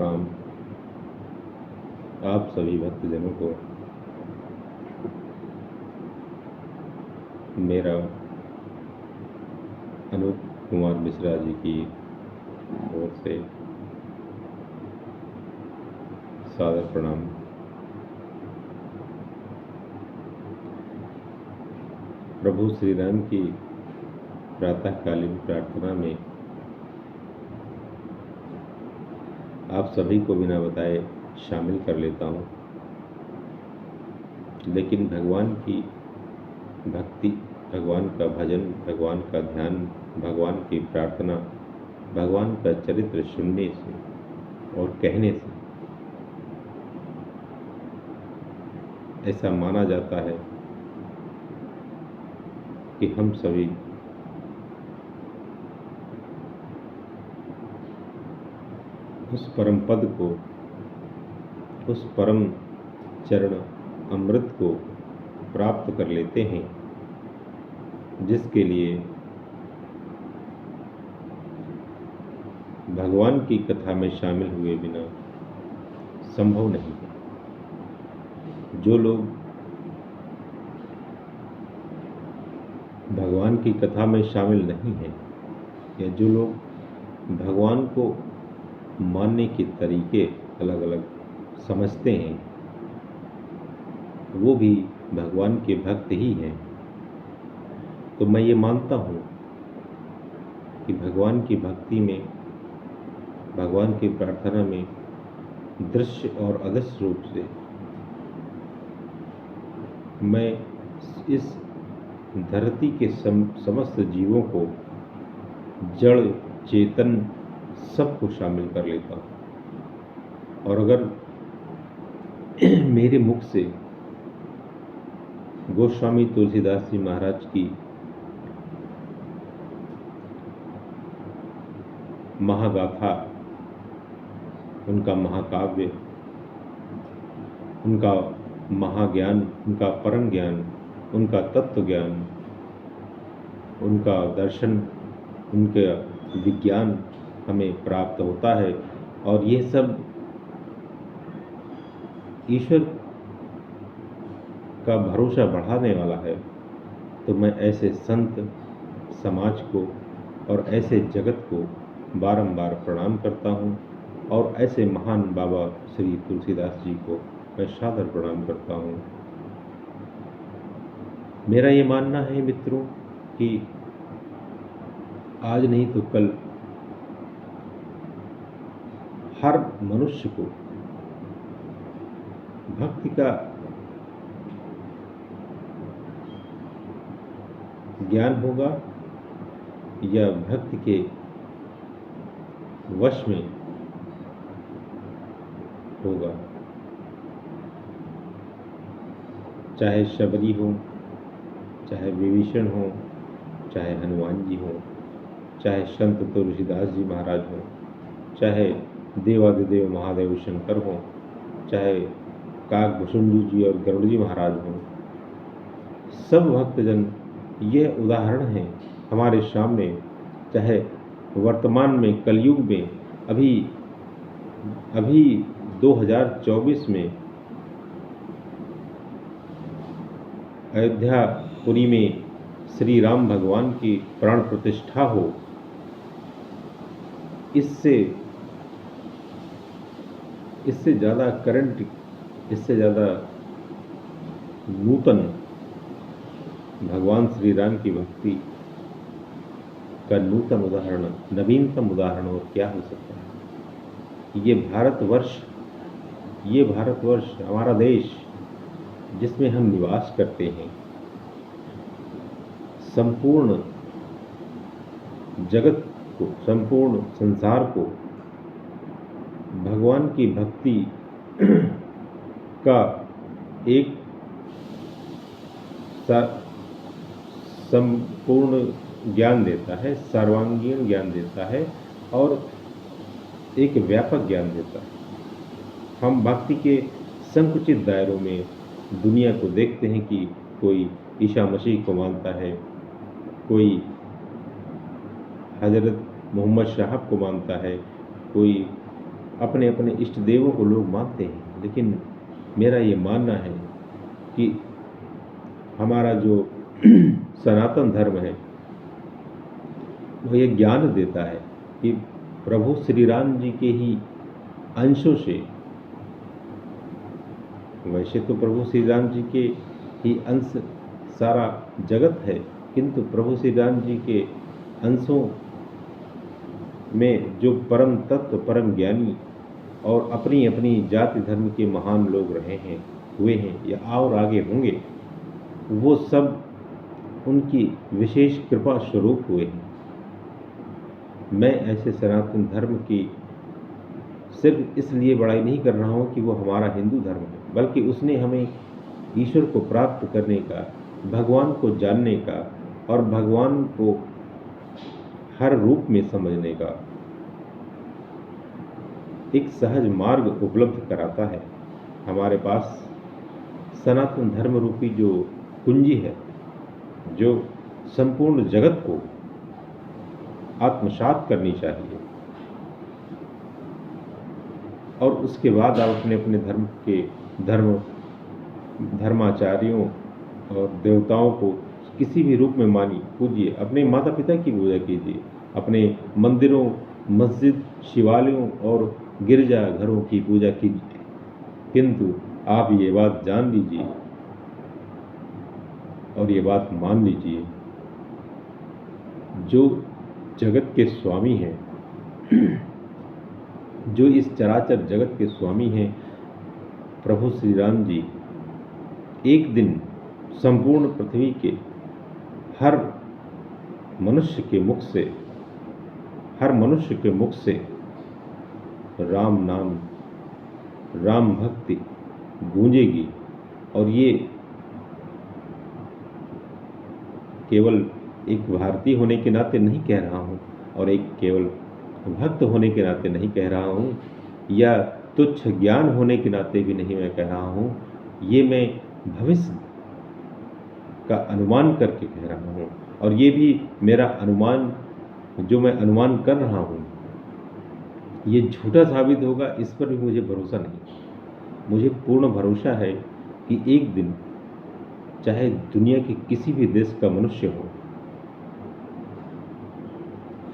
प्रणाम आप सभी भक्तजनों को। मेरा अनूप कुमार मिश्रा जी की ओर से सादर प्रणाम। प्रभु श्री राम की प्रातःकालीन प्रार्थना में आप सभी को बिना बताए शामिल कर लेता हूँ, लेकिन भगवान की भक्ति, भगवान का भजन, भगवान का ध्यान, भगवान की प्रार्थना, भगवान का चरित्र सुनने से और कहने से ऐसा माना जाता है कि हम सभी उस परम पद को, उस परम चरण अमृत को प्राप्त कर लेते हैं, जिसके लिए भगवान की कथा में शामिल हुए बिना संभव नहीं है। जो लोग भगवान की कथा में शामिल नहीं हैं, या जो लोग भगवान को मानने के तरीके अलग अलग समझते हैं, वो भी भगवान के भक्त ही हैं। तो मैं ये मानता हूँ कि भगवान की भक्ति में, भगवान की प्रार्थना में दृश्य और अदृश्य रूप से मैं इस धरती के समस्त जीवों को, जड़ चेतन सबको शामिल कर लेता हूँ। और अगर मेरे मुख से गोस्वामी तुलसीदास जी महाराज की महागाथा, उनका महाकाव्य, उनका महाज्ञान, उनका परम ज्ञान, उनका तत्व ज्ञान, उनका दर्शन, उनका विज्ञान हमें प्राप्त होता है, और ये सब ईश्वर का भरोसा बढ़ाने वाला है, तो मैं ऐसे संत समाज को और ऐसे जगत को बारंबार प्रणाम करता हूँ, और ऐसे महान बाबा श्री तुलसीदास जी को मैं सादर प्रणाम करता हूँ। मेरा ये मानना है मित्रों कि आज नहीं तो कल हर मनुष्य को भक्ति का ज्ञान होगा, या भक्ति के वश में होगा। चाहे शबरी हो, चाहे विभीषण हो, चाहे हनुमान जी हो, चाहे संत तुलसीदास जी महाराज हो, चाहे देवादिदेव महादेव शंकर हो, चाहे काकभुसुंडी जी और गरुड़ जी महाराज हो, सब भक्तजन यह उदाहरण है हमारे सामने। चाहे वर्तमान में कलयुग में अभी 2024 में अयोध्यापुरी में श्री राम भगवान की प्राण प्रतिष्ठा हो, इससे ज़्यादा करंट, इससे ज़्यादा नूतन भगवान श्री राम की भक्ति का नूतन उदाहरण, नवीनतम उदाहरण और क्या हो सकता है। ये भारतवर्ष हमारा देश, जिसमें हम निवास करते हैं, संपूर्ण जगत को, संपूर्ण संसार को भगवान की भक्ति का एक संपूर्ण ज्ञान देता है, सर्वांगीण ज्ञान देता है, और एक व्यापक ज्ञान देता है। हम भक्ति के संकुचित दायरों में दुनिया को देखते हैं कि कोई ईसा मसीह को मानता है, कोई हजरत मोहम्मद साहब को मानता है, कोई अपने अपने इष्ट देवों को लोग मानते हैं, लेकिन मेरा ये मानना है कि हमारा जो सनातन धर्म है वो ये ज्ञान देता है कि प्रभु श्री राम जी के ही अंशों से, वैसे तो प्रभु श्री राम जी के ही अंश सारा जगत है, किंतु प्रभु श्री राम जी के अंशों में जो परम तत्व, परम ज्ञानी और अपनी अपनी जाति धर्म के महान लोग रहे हैं, हुए हैं या और आगे होंगे, वो सब उनकी विशेष कृपा स्वरूप हुए हैं। मैं ऐसे सनातन धर्म की सिर्फ इसलिए बड़ाई नहीं कर रहा हूँ कि वो हमारा हिंदू धर्म है, बल्कि उसने हमें ईश्वर को प्राप्त करने का, भगवान को जानने का और भगवान को हर रूप में समझने का एक सहज मार्ग उपलब्ध कराता है। हमारे पास सनातन धर्म रूपी जो कुंजी है, जो संपूर्ण जगत को आत्मसात करनी चाहिए, और उसके बाद आप अपने अपने धर्म के धर्माचार्यों और देवताओं को किसी भी रूप में मानिए, पूजिए, अपने माता पिता की पूजा कीजिए, अपने मंदिरों, मस्जिद, शिवालयों और गिरजा घरों की पूजा कीजिए, किंतु आप ये बात जान लीजिए और ये बात मान लीजिए, जो जगत के स्वामी हैं, जो इस चराचर जगत के स्वामी हैं, प्रभु श्री राम जी, एक दिन संपूर्ण पृथ्वी के हर मनुष्य के मुख से राम नाम, राम भक्ति गूंजेगी। और ये केवल एक भारतीय होने के नाते नहीं कह रहा हूँ, और एक केवल भक्त होने के नाते नहीं कह रहा हूँ, या तुच्छ ज्ञान होने के नाते भी नहीं मैं कह रहा हूँ, ये मैं भविष्य का अनुमान करके कह रहा हूँ। और ये भी मेरा अनुमान, जो मैं अनुमान कर रहा हूँ, ये झूठा साबित होगा, इस पर भी मुझे भरोसा नहीं। मुझे पूर्ण भरोसा है कि एक दिन चाहे दुनिया के किसी भी देश का मनुष्य हो,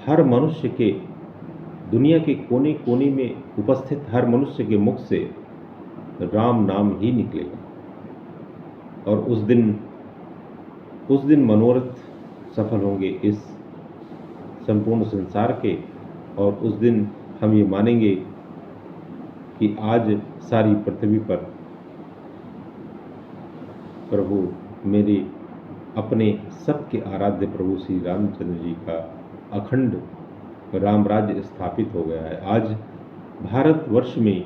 हर मनुष्य के, दुनिया के कोने कोने में उपस्थित हर मनुष्य के मुख से राम नाम ही निकलेगा, और उस दिन मनोरथ सफल होंगे इस संपूर्ण संसार के। और उस दिन हम ये मानेंगे कि आज सारी पृथ्वी पर प्रभु मेरे अपने सबके आराध्य प्रभु श्री रामचंद्र जी का अखंड राम राज्य स्थापित हो गया है। आज भारतवर्ष में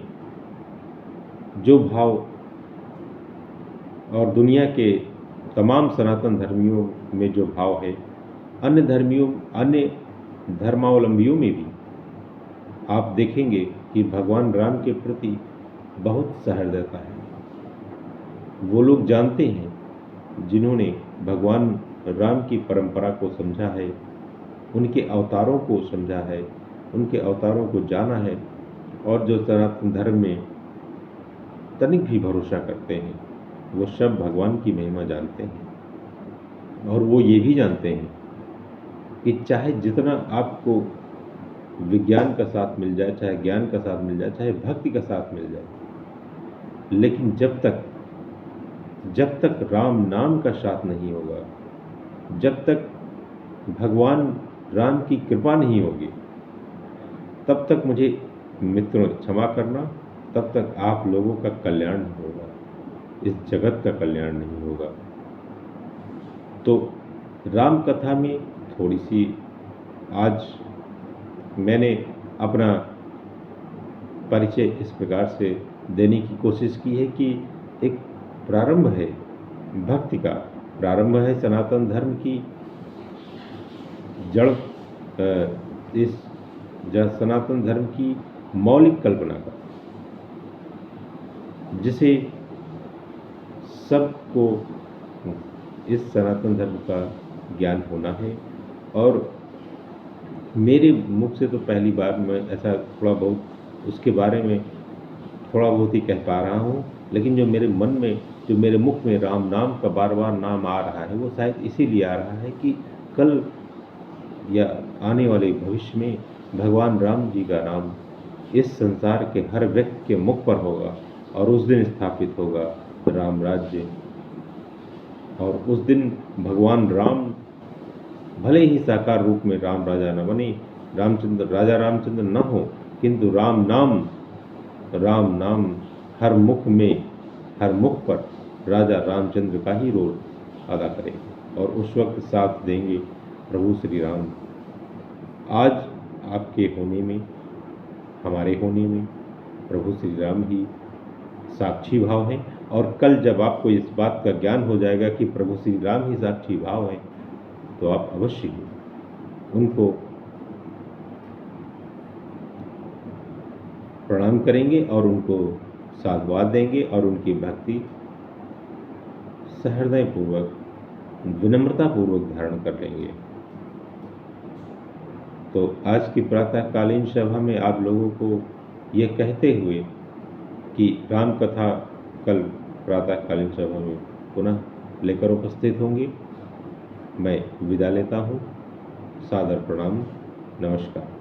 जो भाव और दुनिया के तमाम सनातन धर्मियों में जो भाव है, अन्य धर्मावलंबियों में भी आप देखेंगे कि भगवान राम के प्रति बहुत सहृदयता है। वो लोग जानते हैं जिन्होंने भगवान राम की परंपरा को समझा है, उनके अवतारों को समझा है, उनके अवतारों को जाना है, और जो सनातन धर्म में तनिक भी भरोसा करते हैं, वो सब भगवान की महिमा जानते हैं। और वो ये भी जानते हैं कि चाहे जितना आपको विज्ञान का साथ मिल जाए, चाहे ज्ञान का साथ मिल जाए, चाहे भक्ति का साथ मिल जाए, लेकिन जब तक राम नाम का साथ नहीं होगा, जब तक भगवान राम की कृपा नहीं होगी, तब तक मुझे मित्रों क्षमा करना, तब तक आप लोगों का कल्याण नहीं होगा, इस जगत का कल्याण नहीं होगा। तो राम कथा में थोड़ी सी आज मैंने अपना परिचय इस प्रकार से देने की कोशिश की है कि एक प्रारंभ है भक्ति का, प्रारंभ है सनातन धर्म की जड़, इस सनातन धर्म की मौलिक कल्पना का, जिसे सबको इस सनातन धर्म का ज्ञान होना है। और मेरे मुख से तो पहली बार मैं ऐसा थोड़ा बहुत उसके बारे में थोड़ा बहुत ही कह पा रहा हूँ, लेकिन जो मेरे मन में, जो मेरे मुख में राम नाम का बार बार नाम आ रहा है, वो शायद इसीलिए आ रहा है कि कल या आने वाले भविष्य में भगवान राम जी का नाम इस संसार के हर व्यक्ति के मुख पर होगा और उस दिन स्थापित होगा राम राज्य। और उस दिन भगवान राम भले ही साकार रूप में राम राजा न बने, राजा रामचंद्र न हो, किंतु राम नाम हर मुख में, हर मुख पर राजा रामचंद्र का ही रोल अदा करेंगे और उस वक्त साथ देंगे प्रभु श्री राम। आज आपके होने में, हमारे होने में प्रभु श्री राम ही साक्षी भाव हैं, और कल जब आपको इस बात का ज्ञान हो जाएगा कि प्रभु श्री राम ही साक्षी भाव हैं, तो आप अवश्य ही उनको प्रणाम करेंगे और उनको साधुवाद देंगे और उनकी भक्ति सहृदयपूर्वक, विनम्रतापूर्वक धारण कर लेंगे। तो आज की प्रातःकालीन सभा में आप लोगों को ये कहते हुए कि राम कथा कल प्रातःकालीन सभा में पुनः लेकर उपस्थित होंगे, मैं विदा लेता हूँ। सादर प्रणाम, नमस्कार।